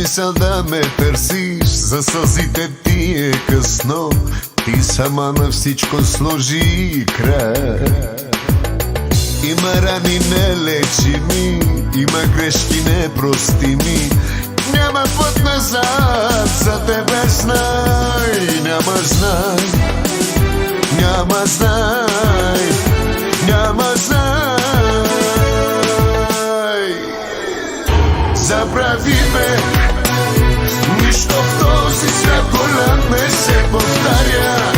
мисъл да ме търсиш, за сълзите ти е късно. Ти сама на всичко сложи край. Има рани нелечими, има грешки непростими. Няма път назад, за тебе знай. Няма знай, няма знай, няма знай. Забрави ме, нищо в този свят голям не се повтаря.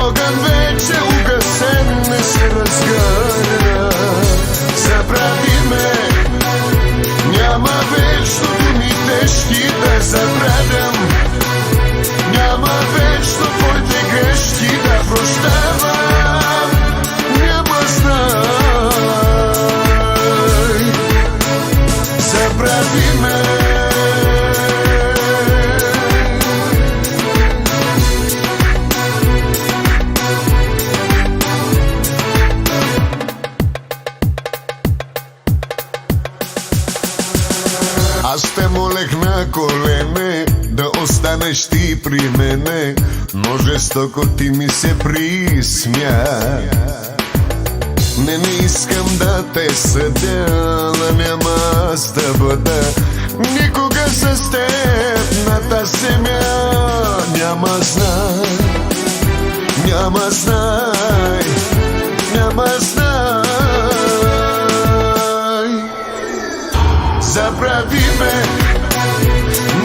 Огън вече угасен не се разгаря. Забрави ме, няма вечно думи тежки да забравям. Няма вечно твоите грешки да прощавам. Няма знай, забрави ме. Аз те молех на колене да останеш ти при мене, но жестоко ти ми се присмя. Не искам да те съдя, но няма аз да бъда никога с теб на тази земя. Няма знай, няма знай, няма знай. Забрави ме,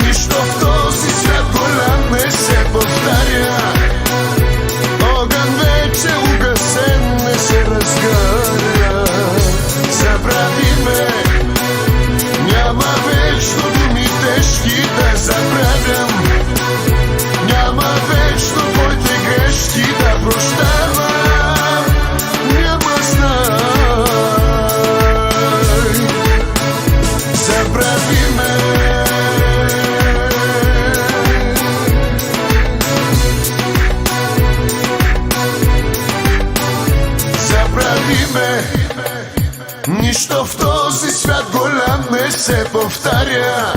нищо в този свят голям не се повтаря. Огън вече угасен не се разгаря. Забрави ме, няма вечно думи тежки да забравям. Няма вечно твоите грешки да прощавам. Няма знай, забрави ме. Забрави ме, нищо в този свят голям не се повтаря.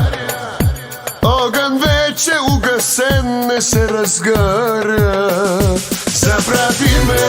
Огън вече угасен не се разгаря. Забрави ме.